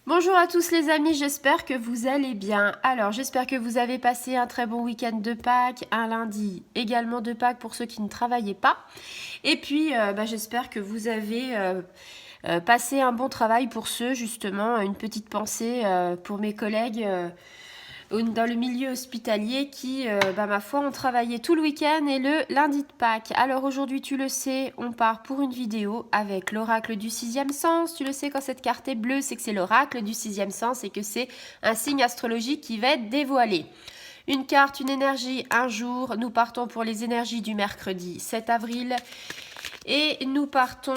Bonjour à tous les amis, j'espère que vous allez bien. Alors, j'espère que vous avez passé un très bon week-end de Pâques, un lundi également de Pâques pour ceux qui ne travaillaient pas. Et puis, j'espère que vous avez passé un bon travail pour ceux, justement, une petite pensée pour mes collègues dans le milieu hospitalier qui, ma foi, ont travaillé tout le week-end et le lundi de Pâques. Alors aujourd'hui, tu le sais, on part pour une vidéo avec l'oracle du sixième sens. Tu le sais, quand cette carte est bleue, c'est que c'est l'oracle du sixième sens et que c'est un signe astrologique qui va être dévoilé. Une carte, une énergie, un jour. Nous partons pour les énergies du mercredi 7 avril. Et nous partons,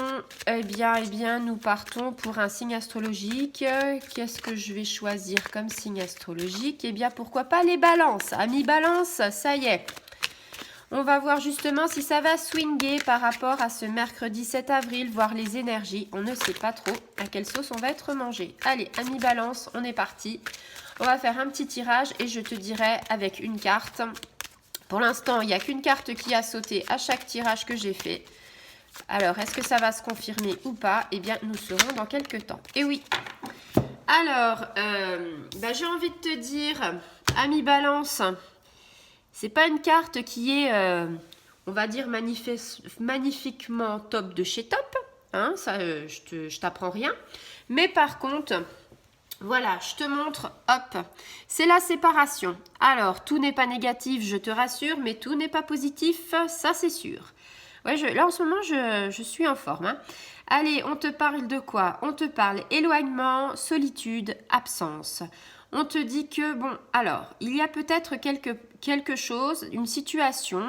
nous partons pour un signe astrologique. Qu'est-ce que je vais choisir comme signe astrologique? Eh bien, pourquoi pas les balances. Amis balance, ça y est. On va voir justement si ça va swinger par rapport à ce mercredi 7 avril, voir les énergies. On ne sait pas trop à quelle sauce on va être mangé. Allez, amis balance, on est parti. On va faire un petit tirage et je te dirai avec une carte. Pour l'instant, il n'y a qu'une carte qui a sauté à chaque tirage que j'ai fait. Alors, est-ce que ça va se confirmer ou pas? Eh bien, nous saurons dans quelques temps. Et oui. Alors, j'ai envie de te dire, ami Balance, c'est pas une carte qui est, on va dire, magnifiquement top de chez top. Hein, ça, je t'apprends rien. Mais par contre, voilà, je te montre, hop, c'est la séparation. Alors, tout n'est pas négatif, je te rassure, mais tout n'est pas positif, ça c'est sûr. Ouais, là en ce moment, je suis en forme. Hein. Allez, on te parle de quoi? On te parle éloignement, solitude, absence. On te dit que, alors, il y a peut-être quelque chose, une situation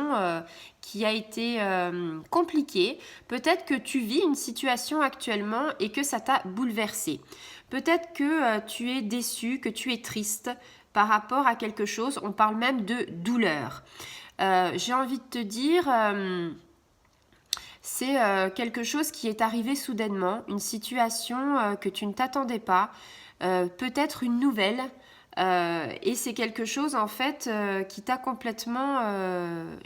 qui a été compliquée. Peut-être que tu vis une situation actuellement et que ça t'a bouleversé. Peut-être que tu es déçu, que tu es triste par rapport à quelque chose. On parle même de douleur. J'ai envie de te dire... c'est quelque chose qui est arrivé soudainement, une situation que tu ne t'attendais pas, peut-être une nouvelle, et c'est quelque chose en fait qui t'a complètement,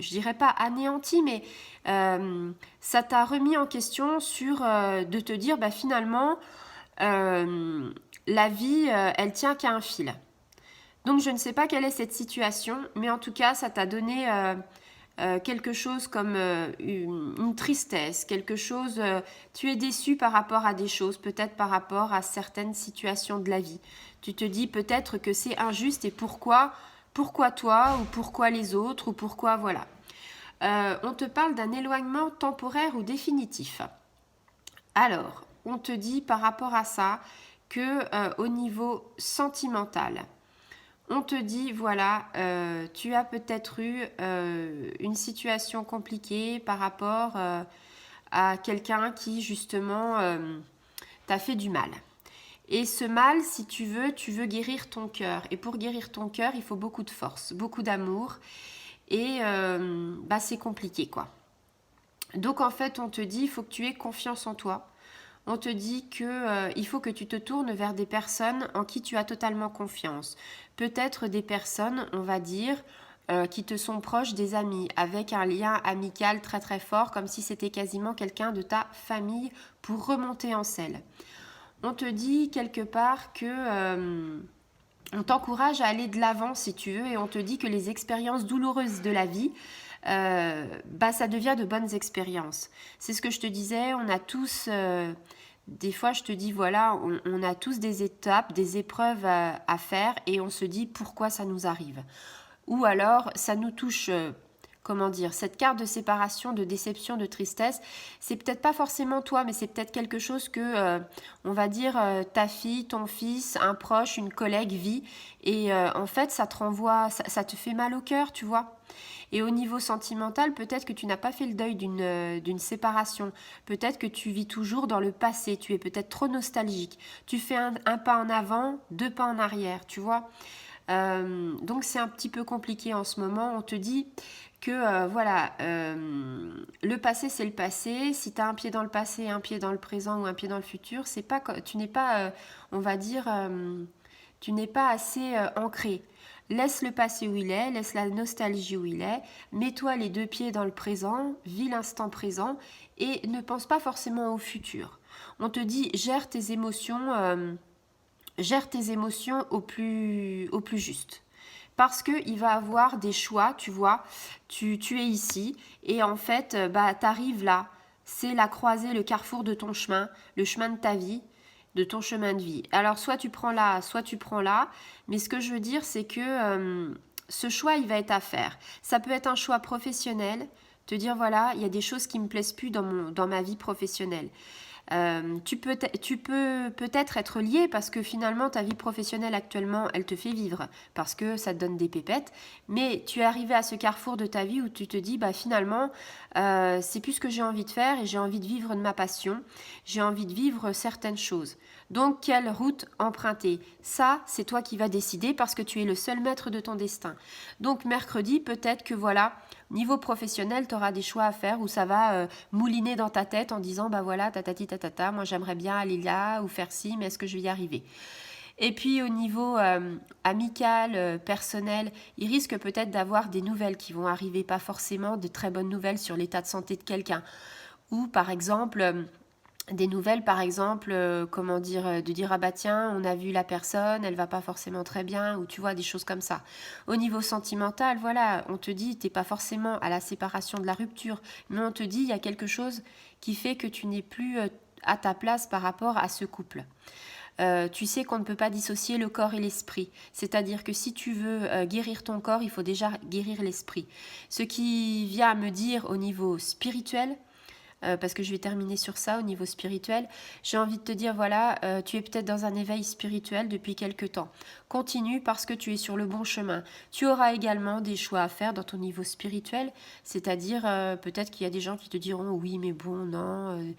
je dirais pas anéanti, mais ça t'a remis en question sur de te dire finalement la vie elle tient qu'à un fil. Donc je ne sais pas quelle est cette situation, mais en tout cas ça t'a donné quelque chose comme une tristesse, quelque chose, tu es déçu par rapport à des choses, peut-être par rapport à certaines situations de la vie. Tu te dis peut-être que c'est injuste et pourquoi toi ou pourquoi les autres ou pourquoi voilà. On te parle d'un éloignement temporaire ou définitif. Alors, on te dit par rapport à ça que au niveau sentimental, on te dit, voilà, tu as peut-être eu une situation compliquée par rapport à quelqu'un qui, justement, t'a fait du mal. Et ce mal, si tu veux guérir ton cœur. Et pour guérir ton cœur, il faut beaucoup de force, beaucoup d'amour. Et c'est compliqué, quoi. Donc, en fait, on te dit, il faut que tu aies confiance en toi. On te dit que il faut que tu te tournes vers des personnes en qui tu as totalement confiance. Peut-être des personnes, on va dire, qui te sont proches, des amis, avec un lien amical très très fort, comme si c'était quasiment quelqu'un de ta famille pour remonter en selle. On te dit quelque part que on t'encourage à aller de l'avant si tu veux, et on te dit que les expériences douloureuses de la vie, ça devient de bonnes expériences. C'est ce que je te disais, on a tous, des fois je te dis voilà, on a tous des étapes, des épreuves à faire et on se dit pourquoi ça nous arrive. Ou alors ça nous touche, comment dire, cette carte de séparation, de déception, de tristesse, c'est peut-être pas forcément toi, mais c'est peut-être quelque chose que, on va dire, ta fille, ton fils, un proche, une collègue vit et en fait ça te renvoie, ça te fait mal au cœur, tu vois. Et au niveau sentimental, peut-être que tu n'as pas fait le deuil d'une séparation. Peut-être que tu vis toujours dans le passé. Tu es peut-être trop nostalgique. Tu fais un pas en avant, deux pas en arrière, tu vois. Donc c'est un petit peu compliqué en ce moment. On te dit que le passé c'est le passé. Si tu as un pied dans le passé, un pied dans le présent ou un pied dans le futur, c'est pas, tu n'es pas, on va dire, tu n'es pas assez ancré. Laisse le passé où il est, laisse la nostalgie où il est, mets-toi les deux pieds dans le présent, vis l'instant présent et ne pense pas forcément au futur. On te dit gère tes émotions gère tes émotions au plus juste. Parce qu'il va avoir des choix, tu vois, tu es ici et en fait, bah, tu arrives là. C'est la croisée, le carrefour de ton chemin, le chemin de ta vie, de ton chemin de vie. Alors, soit tu prends là, soit tu prends là. Mais ce que je veux dire, c'est que ce choix, il va être à faire. Ça peut être un choix professionnel, te dire, voilà, il y a des choses qui me plaisent plus dans ma vie professionnelle. Tu peux peut-être être lié parce que finalement ta vie professionnelle actuellement elle te fait vivre parce que ça te donne des pépettes, mais tu es arrivé à ce carrefour de ta vie où tu te dis bah finalement c'est plus ce que j'ai envie de faire et j'ai envie de vivre de ma passion, j'ai envie de vivre certaines choses. Donc quelle route emprunter? Ça c'est toi qui vas décider parce que tu es le seul maître de ton destin. Donc mercredi peut-être que voilà, niveau professionnel tu auras des choix à faire où ça va mouliner dans ta tête en disant bah voilà tatati tatata, moi j'aimerais bien aller là ou faire ci, mais est-ce que je vais y arriver? Et puis au niveau amical, personnel, il risque peut-être d'avoir des nouvelles qui vont arriver, pas forcément de très bonnes nouvelles sur l'état de santé de quelqu'un. Ou par exemple, des nouvelles par exemple, comment dire, de dire ah bah tiens on a vu la personne, elle va pas forcément très bien, ou tu vois des choses comme ça. Au niveau sentimental, voilà, on te dit t'es pas forcément à la séparation de la rupture, mais on te dit il y a quelque chose qui fait que tu n'es plus à ta place par rapport à ce couple. Tu sais qu'on ne peut pas dissocier le corps et l'esprit. C'est-à-dire que si tu veux guérir ton corps, il faut déjà guérir l'esprit. Ce qui vient me dire au niveau spirituel, parce que je vais terminer sur ça au niveau spirituel, j'ai envie de te dire, voilà, tu es peut-être dans un éveil spirituel depuis quelque temps. Continue parce que tu es sur le bon chemin. Tu auras également des choix à faire dans ton niveau spirituel, c'est-à-dire peut-être qu'il y a des gens qui te diront, oui, mais bon, non,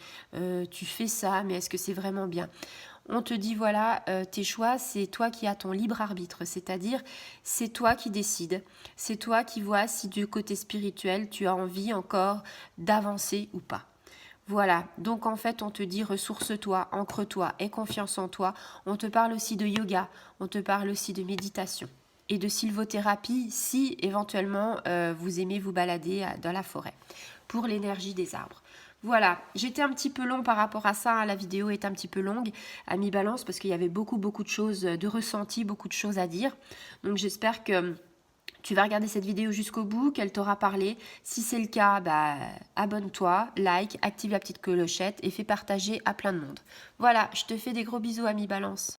tu fais ça, mais est-ce que c'est vraiment bien? On te dit voilà, tes choix, c'est toi qui as ton libre arbitre, c'est-à-dire c'est toi qui décides, c'est toi qui vois si du côté spirituel tu as envie encore d'avancer ou pas. Voilà, donc en fait on te dit ressource-toi, ancre-toi, aie confiance en toi. On te parle aussi de yoga, on te parle aussi de méditation et de sylvothérapie si éventuellement vous aimez vous balader dans la forêt pour l'énergie des arbres. Voilà, j'étais un petit peu long par rapport à ça, hein. La vidéo est un petit peu longue à mi-balance parce qu'il y avait beaucoup de choses de ressenti, beaucoup de choses à dire. Donc j'espère que tu vas regarder cette vidéo jusqu'au bout, qu'elle t'aura parlé. Si c'est le cas, bah, abonne-toi, like, active la petite clochette et fais partager à plein de monde. Voilà, je te fais des gros bisous à mi-balance.